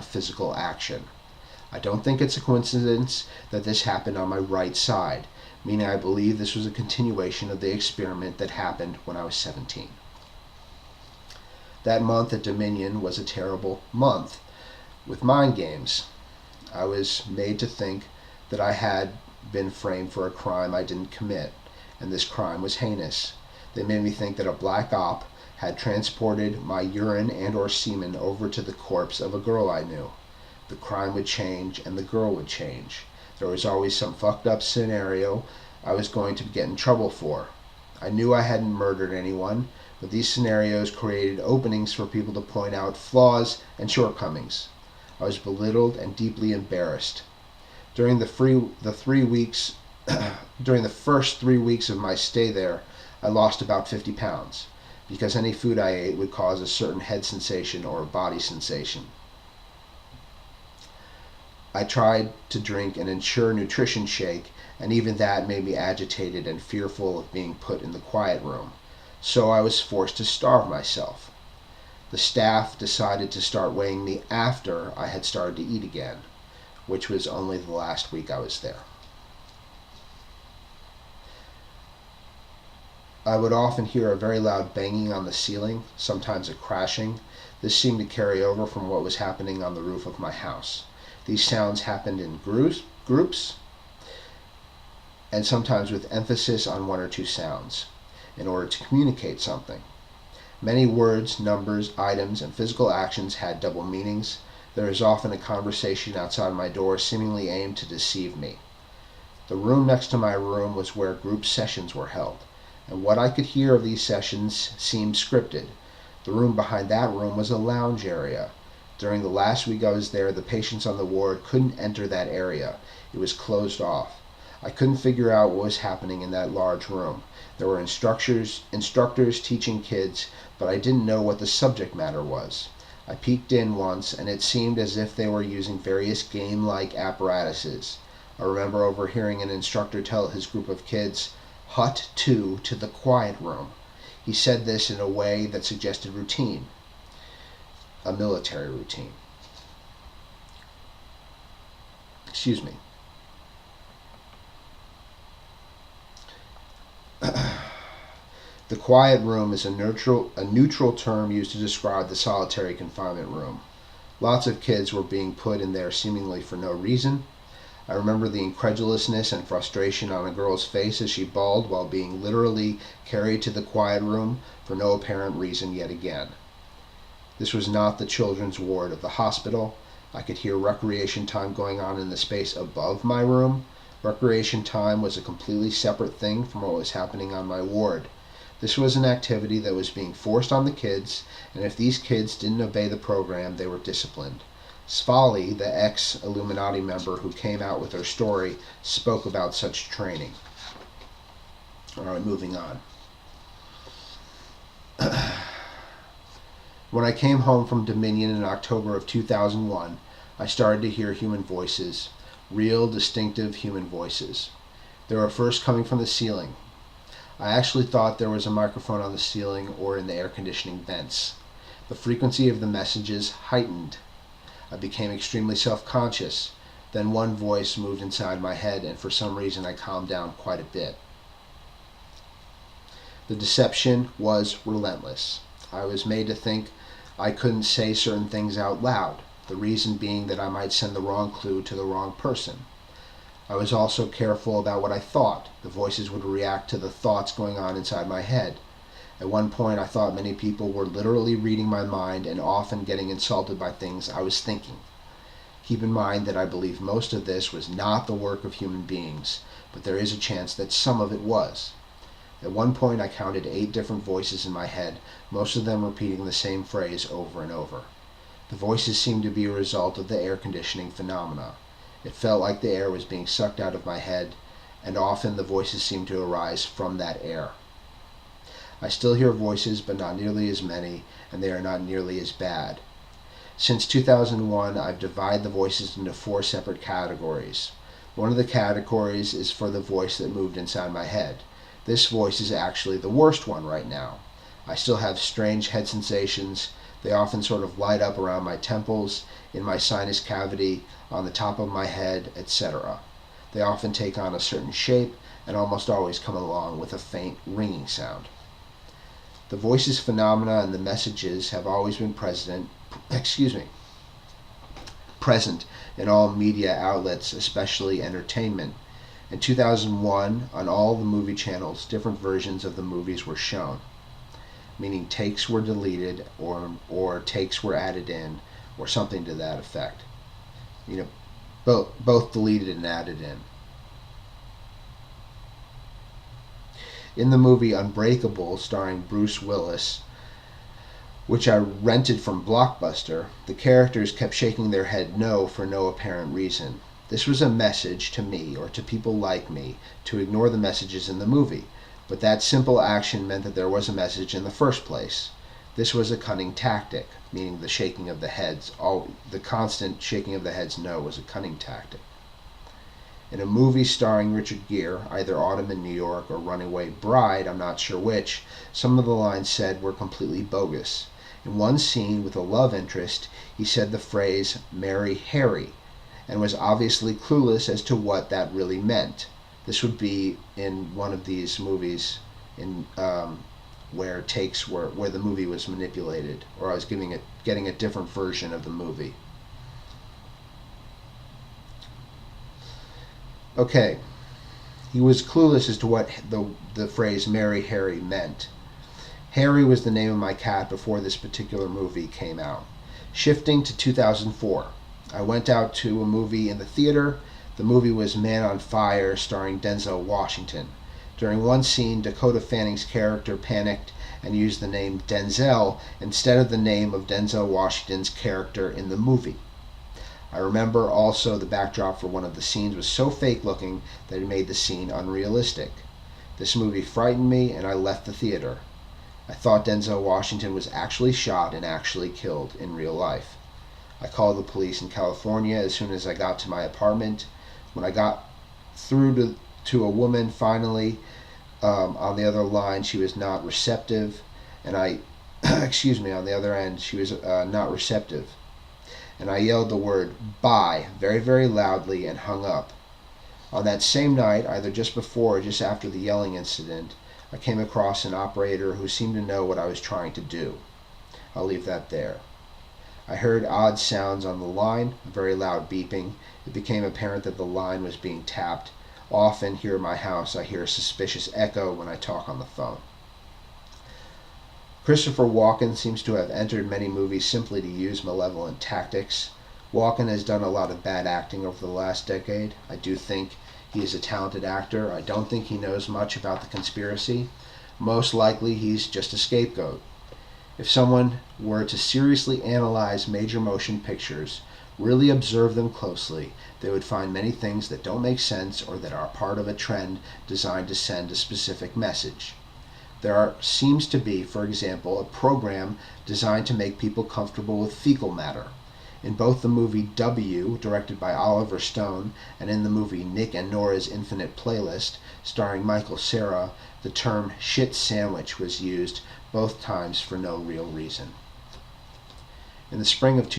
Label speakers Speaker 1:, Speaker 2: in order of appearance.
Speaker 1: physical action. I don't think it's a coincidence that this happened on my right side, meaning I believe this was a continuation of the experiment that happened when I was 17. That month at Dominion was a terrible month with mind games. I was made to think that I had been framed for a crime I didn't commit, and this crime was heinous. They made me think that a black op had transported my urine and or semen over to the corpse of a girl I knew. The crime would change and the girl would change. There was always some fucked up scenario I was going to get in trouble for. I knew I hadn't murdered anyone, but these scenarios created openings for people to point out flaws and shortcomings. I was belittled and deeply embarrassed. During the first 3 weeks of my stay there, I lost about 50 pounds, because any food I ate would cause a certain head sensation or a body sensation. I tried to drink an Ensure nutrition shake, and even that made me agitated and fearful of being put in the quiet room. So I was forced to starve myself. The staff decided to start weighing me after I had started to eat again, which was only the last week I was there. I would often hear a very loud banging on the ceiling, sometimes a crashing. This seemed to carry over from what was happening on the roof of my house. These sounds happened in groups, and sometimes with emphasis on one or two sounds, in order to communicate something. Many words, numbers, items, and physical actions had double meanings. There is often a conversation outside my door seemingly aimed to deceive me. The room next to my room was where group sessions were held, and what I could hear of these sessions seemed scripted. The room behind that room was a lounge area. During the last week I was there, the patients on the ward couldn't enter that area. It was closed off. I couldn't figure out what was happening in that large room. There were instructors teaching kids, but I didn't know what the subject matter was. I peeked in once, and it seemed as if they were using various game-like apparatuses. I remember overhearing an instructor tell his group of kids, "Hut 2 to the quiet room." He said this in a way that suggested routine, a military routine. Excuse me. The quiet room is a neutral term used to describe the solitary confinement room. Lots of kids were being put in there seemingly for no reason. I remember the incredulousness and frustration on a girl's face as she bawled while being literally carried to the quiet room for no apparent reason yet again. This was not the children's ward of the hospital. I could hear recreation time going on in the space above my room. Recreation time was a completely separate thing from what was happening on my ward. This was an activity that was being forced on the kids, and if these kids didn't obey the program, they were disciplined. Svali, the ex-Illuminati member who came out with her story, spoke about such training. Alright, moving on. When I came home from Dominion in October of 2001, I started to hear human voices, real, distinctive human voices. They were first coming from the ceiling. I actually thought there was a microphone on the ceiling or in the air conditioning vents. The frequency of the messages heightened. I became extremely self-conscious. Then one voice moved inside my head, and for some reason I calmed down quite a bit. The deception was relentless. I was made to think I couldn't say certain things out loud, the reason being that I might send the wrong clue to the wrong person. I was also careful about what I thought. The voices would react to the thoughts going on inside my head. At one point I thought many people were literally reading my mind and often getting insulted by things I was thinking. Keep in mind that I believe most of this was not the work of human beings, but there is a chance that some of it was. At one point I counted 8 different voices in my head, most of them repeating the same phrase over and over. The voices seemed to be a result of the air conditioning phenomena. It felt like the air was being sucked out of my head, and often the voices seemed to arise from that air. I still hear voices, but not nearly as many, and they are not nearly as bad. Since 2001, I've divided the voices into 4 separate categories. One of the categories is for the voice that moved inside my head. This voice is actually the worst one right now. I still have strange head sensations They often sort of light up around my temples, in my sinus cavity, on the top of my head, etc. They often take on a certain shape and almost always come along with a faint ringing sound. The voices phenomena and the messages have always been present in all media outlets, especially entertainment. In 2001, on all the movie channels, different versions of the movies were shown, meaning takes were deleted or takes were added in, or something to that effect. Both deleted and added in. In the movie Unbreakable, starring Bruce Willis, which I rented from Blockbuster, the characters kept shaking their head no for no apparent reason. This was a message to me, or to people like me, to ignore the messages in the movie, but that simple action meant that there was a message in the first place. This was a cunning tactic, meaning the shaking of the heads, the constant shaking of the heads no was a cunning tactic. In a movie starring Richard Gere, either Autumn in New York or Runaway Bride, I'm not sure which, some of the lines said were completely bogus. In one scene with a love interest, he said the phrase, "Marry Harry," and was obviously clueless as to what that really meant. This would be in one of these movies where the movie was manipulated, or I was getting a different version of the movie. Okay, he was clueless as to what the phrase "Marry Harry" meant. Harry was the name of my cat before this particular movie came out. Shifting to 2004, I went out to a movie in the theater. The movie was Man on Fire, starring Denzel Washington. During one scene, Dakota Fanning's character panicked and used the name Denzel instead of the name of Denzel Washington's character in the movie. I remember also the backdrop for one of the scenes was so fake-looking that it made the scene unrealistic. This movie frightened me, and I left the theater. I thought Denzel Washington was actually shot and actually killed in real life. I called the police in California as soon as I got to my apartment. When I got through to a woman finally on the other line, she was not receptive, and on the other end, she was not receptive. And I yelled the word "bye" very, very loudly and hung up. On that same night, either just before or just after the yelling incident, I came across an operator who seemed to know what I was trying to do. I'll leave that there. I heard odd sounds on the line, a very loud beeping. It became apparent that the line was being tapped. Often here at my house, I hear a suspicious echo when I talk on the phone. Christopher Walken seems to have entered many movies simply to use malevolent tactics. Walken has done a lot of bad acting over the last decade. I do think he is a talented actor. I don't think he knows much about the conspiracy. Most likely he's just a scapegoat. If someone were to seriously analyze major motion pictures, really observe them closely, they would find many things that don't make sense or that are part of a trend designed to send a specific message. There seems to be, for example, a program designed to make people comfortable with fecal matter. In both the movie W, directed by Oliver Stone, and in the movie Nick and Nora's Infinite Playlist, starring Michael Cera, the term "shit sandwich" was used both times for no real reason. In the spring of